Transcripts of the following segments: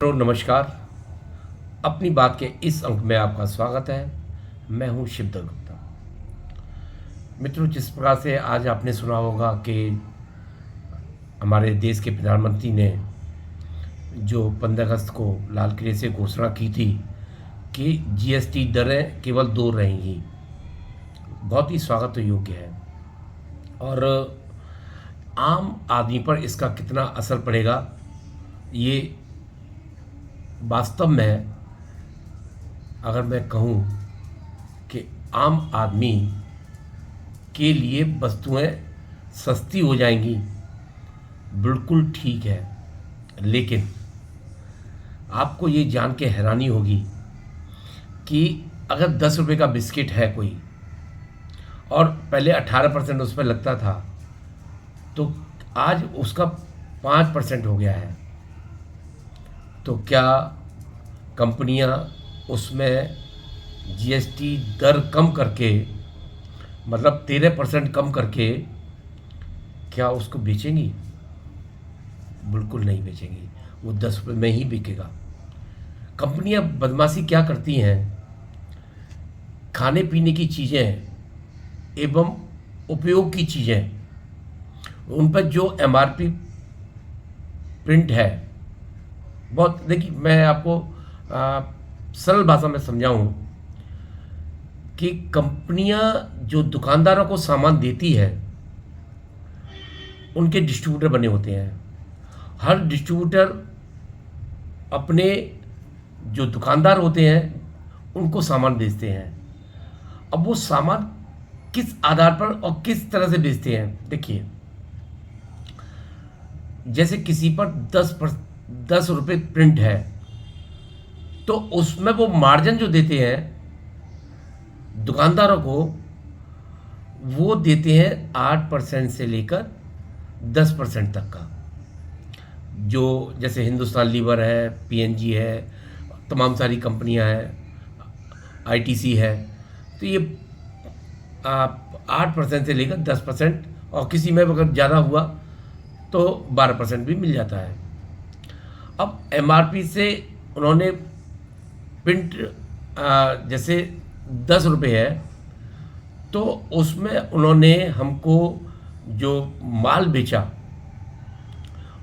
Hello नमस्कार। अपनी बात के इस अंक में आपका स्वागत है। मैं हूं शिवदत्त गुप्ता। मित्रों, जिस प्रकार से आज आपने सुना होगा कि हमारे देश के प्रधानमंत्री ने जो 15 अगस्त को लाल किले से घोषणा की थी कि जीएसटी दरें केवल 2 रहेंगी, बहुत ही स्वागत योग्य है। और आम आदमी पर इसका कितना असर पड़ेगा, ये वास्तव में अगर मैं कहूँ कि आम आदमी के लिए वस्तुएं सस्ती हो जाएंगी, बिल्कुल ठीक है। लेकिन आपको ये जान के हैरानी होगी कि अगर 10 रुपये का बिस्किट है कोई और पहले 18% उस पर लगता था, तो आज उसका 5% हो गया है। तो क्या कंपनियां उसमें जीएसटी दर कम करके, मतलब 13% कम करके, क्या उसको बेचेंगी? बिल्कुल नहीं बेचेंगी। वो 10 रुपये में ही बिकेगा। कंपनियां बदमाशी क्या करती हैं, खाने पीने की चीज़ें एवं उपयोग की चीज़ें, उन पर जो एमआरपी प्रिंट है, बहुत देखिए, मैं आपको सरल भाषा में समझाऊं कि कंपनियां जो दुकानदारों को सामान देती है, उनके डिस्ट्रीब्यूटर बने होते हैं। हर डिस्ट्रीब्यूटर अपने जो दुकानदार होते हैं उनको सामान बेचते हैं। अब वो सामान किस आधार पर और किस तरह से बेचते हैं, देखिए, जैसे किसी पर 10 रुपये प्रिंट है, तो उसमें वो मार्जिन जो देते हैं दुकानदारों को, वो देते हैं 8% से लेकर 10% तक का। जो जैसे हिंदुस्तान लीवर है, पीएनजी है, तमाम सारी कंपनियां हैं, आईटीसी है, तो ये 8% से लेकर 10%, और किसी में अगर ज़्यादा हुआ तो 12% भी मिल जाता है। अब एमआरपी से उन्होंने प्रिंट जैसे 10 रुपये है, तो उसमें उन्होंने हमको जो माल बेचा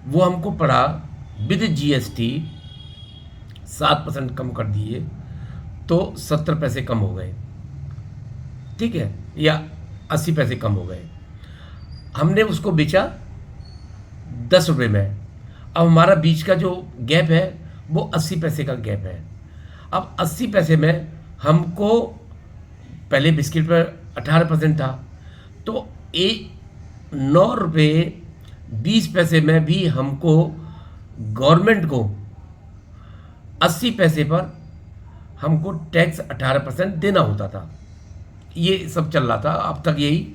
वो हमको पड़ा विद जीएसटी 7% कम कर दिए, तो 70 पैसे कम हो गए, ठीक है, या 80 पैसे कम हो गए। हमने उसको बेचा 10 रुपये में। अब हमारा बीच का जो गैप है वो 80 पैसे का गैप है। अब 80 पैसे में हमको, पहले बिस्किट पर 18% था, तो 9 रुपये 20 पैसे में भी हमको गवर्नमेंट को 80 पैसे पर हमको टैक्स 18% देना होता था। ये सब चल रहा था, अब तक यही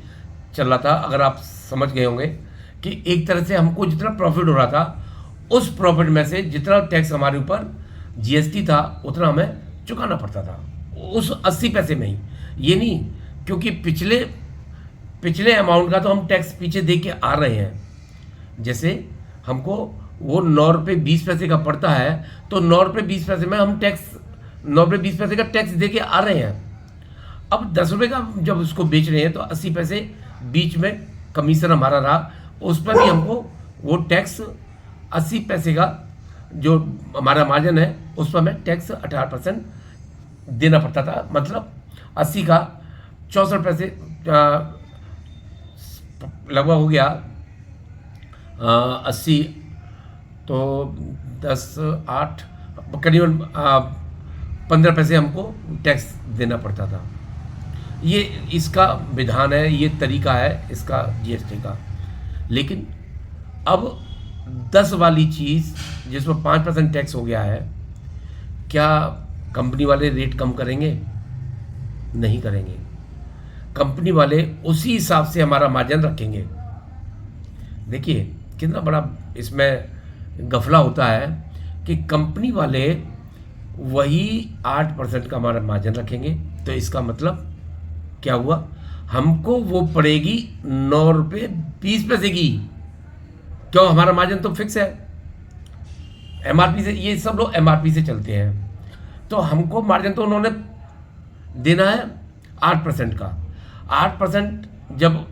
चल रहा था। अगर आप समझ गए होंगे कि एक तरह से हमको जितना प्रॉफिट हो रहा था, उस प्रॉफिट में से जितना टैक्स हमारे ऊपर जीएसटी था उतना हमें चुकाना पड़ता था, उस 80 पैसे में ही। ये नहीं, क्योंकि पिछले अमाउंट का तो हम टैक्स पीछे दे के आ रहे हैं। जैसे हमको वो 9 रुपये 20 पैसे का पड़ता है, तो 9 रुपये 20 पैसे में हम 9 रुपये 20 पैसे का टैक्स दे के आ रहे हैं। अब 10 रुपये का जब उसको बेच रहे हैं, तो 80 पैसे बीच में कमीशन हमारा रहा, उस पर भी हमको वो टैक्स 80 पैसे का जो हमारा मार्जिन है, उस पर हमें टैक्स 18% देना पड़ता था। मतलब 80 का 64 पैसे लगभग हो गया। 80 तो 10 8 करीबन 15 पैसे हमको टैक्स देना पड़ता था। ये इसका विधान है, ये तरीका है इसका जीएसटी का। लेकिन अब 10 वाली चीज़ जिसमें 5% टैक्स हो गया है, क्या कंपनी वाले रेट कम करेंगे? नहीं करेंगे। कंपनी वाले उसी हिसाब से हमारा मार्जिन रखेंगे। देखिए कितना बड़ा इसमें गफला होता है कि कंपनी वाले वही 8% का हमारा मार्जिन रखेंगे, तो इसका मतलब क्या हुआ, हमको वो पड़ेगी 9 रुपये 20 पैसे की। क्यों? हमारा मार्जिन तो फिक्स है। एमआरपी से, ये सब लोग एमआरपी से चलते हैं। तो हमको मार्जिन तो उन्होंने देना है 8% का। 8% जब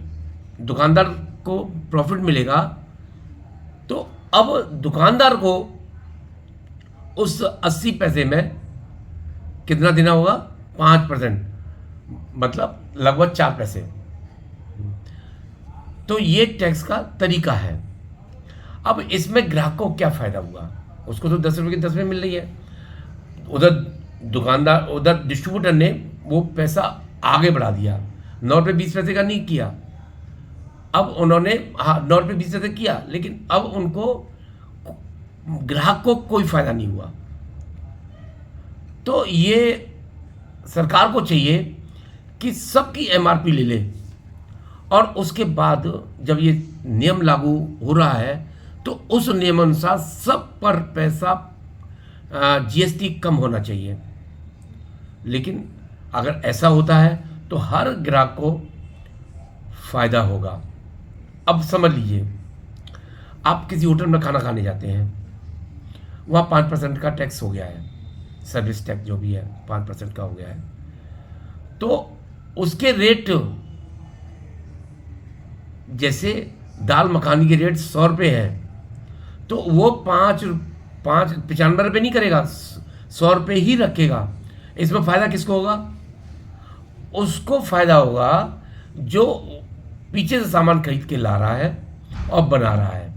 दुकानदार को प्रॉफिट मिलेगा तो अब दुकानदार को उस 80 पैसे में कितना देना होगा? 5%, मतलब लगभग 4 पैसे। तो ये टैक्स का तरीका है। अब इसमें ग्राहक को क्या फायदा हुआ? उसको तो 10 रुपये की 10 में मिल रही है। उधर दुकानदार, उधर डिस्ट्रीब्यूटर ने वो पैसा आगे बढ़ा दिया, 9 रुपये 20 पैसे का नहीं किया। अब उन्होंने 9 रुपये 20 पैसे किया, लेकिन अब उनको, ग्राहक को कोई फायदा नहीं हुआ। तो ये सरकार को चाहिए कि सबकी एमआरपी ले ले, और उसके बाद जब ये नियम लागू हो रहा है तो उस नियम अनुसार सब पर पैसा जीएसटी कम होना चाहिए। लेकिन अगर ऐसा होता है तो हर ग्राहक को फायदा होगा। अब समझ लीजिए, आप किसी होटल में खाना खाने जाते हैं, वहाँ 5% का टैक्स हो गया है, सर्विस टैक्स जो भी है 5% का हो गया है। तो उसके रेट, जैसे दाल मखानी के रेट 100 रुपये हैं, तो वो 95 रुपये नहीं करेगा, 100 रुपये ही रखेगा। इसमें फ़ायदा किसको होगा? उसको फ़ायदा होगा जो पीछे से सामान खरीद के ला रहा है और बना रहा है।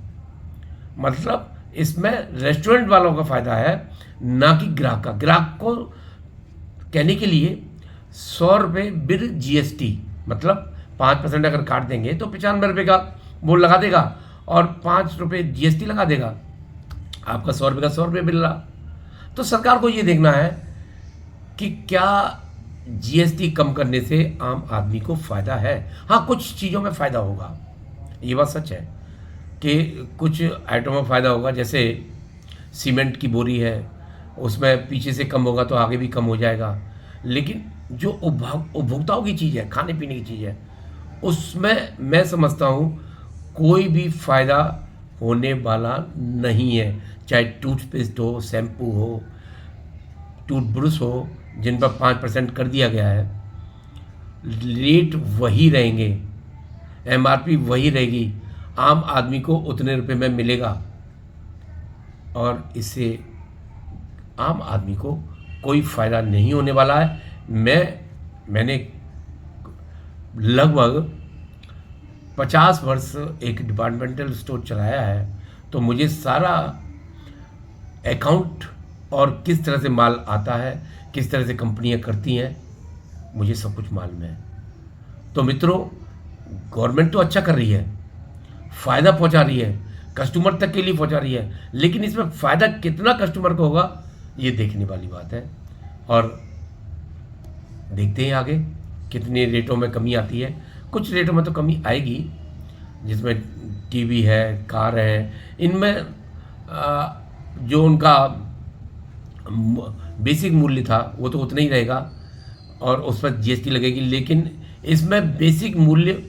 मतलब इसमें रेस्टोरेंट वालों का फ़ायदा है, ना कि ग्राहक का। ग्राहक को कहने के लिए 100 रुपये बिल जीएसटी, मतलब 5% अगर काट देंगे तो 95 रुपये का वो लगा देगा और 5 रुपये जीएसटी लगा देगा, आपका 100 रुपये का 100 रुपये बिल रहा। तो सरकार को ये देखना है कि क्या जीएसटी कम करने से आम आदमी को फ़ायदा है। हाँ, कुछ चीज़ों में फ़ायदा होगा, ये बात सच है कि कुछ आइटमों में फ़ायदा होगा। जैसे सीमेंट की बोरी है, उसमें पीछे से कम होगा तो आगे भी कम हो जाएगा। लेकिन जो उपभोक्ताओं की चीज़ है, खाने पीने की चीज़ है, उसमें मैं समझता हूँ कोई भी फ़ायदा होने वाला नहीं है। चाहे टूथपेस्ट हो, शैम्पू हो, टूथब्रश हो, जिन पर 5% कर दिया गया है, रेट वही रहेंगे, एमआरपी वही रहेगी, आम आदमी को उतने रुपए में मिलेगा और इससे आम आदमी को कोई फ़ायदा नहीं होने वाला है। मैंने लगभग 50 वर्ष एक डिपार्टमेंटल स्टोर चलाया है, तो मुझे सारा अकाउंट और किस तरह से माल आता है, किस तरह से कंपनियां करती हैं, मुझे सब कुछ मालूम है। तो मित्रों, गवर्नमेंट तो अच्छा कर रही है, फ़ायदा पहुंचा रही है, कस्टमर तक के लिए पहुंचा रही है, लेकिन इसमें फ़ायदा कितना कस्टमर को होगा ये देखने वाली बात है। और देखते हैं आगे कितने रेटों में कमी आती है। कुछ रेटों में तो कमी आएगी, जिसमें टीवी है, कार है, इनमें जो उनका बेसिक मूल्य था वो तो उतना ही रहेगा और उस पर जीएसटी लगेगी। लेकिन इसमें बेसिक मूल्य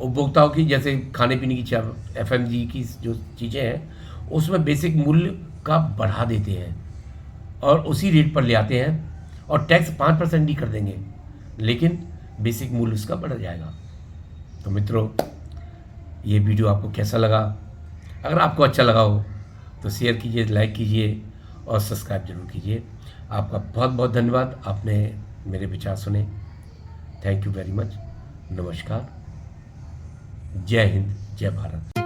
उपभोक्ताओं की, जैसे खाने पीने की, एफएमजी की जो चीज़ें हैं, उसमें बेसिक मूल्य का बढ़ा देते हैं और उसी रेट पर ले आते हैं और टैक्स 5% ही कर देंगे, लेकिन बेसिक मूल्य उसका बढ़ जाएगा। तो मित्रों, ये वीडियो आपको कैसा लगा? अगर आपको अच्छा लगा हो तो शेयर कीजिए, लाइक कीजिए और सब्सक्राइब जरूर कीजिए। आपका बहुत बहुत धन्यवाद, आपने मेरे विचार सुने। Thank you very much. नमस्कार, जय हिंद, जय भारत।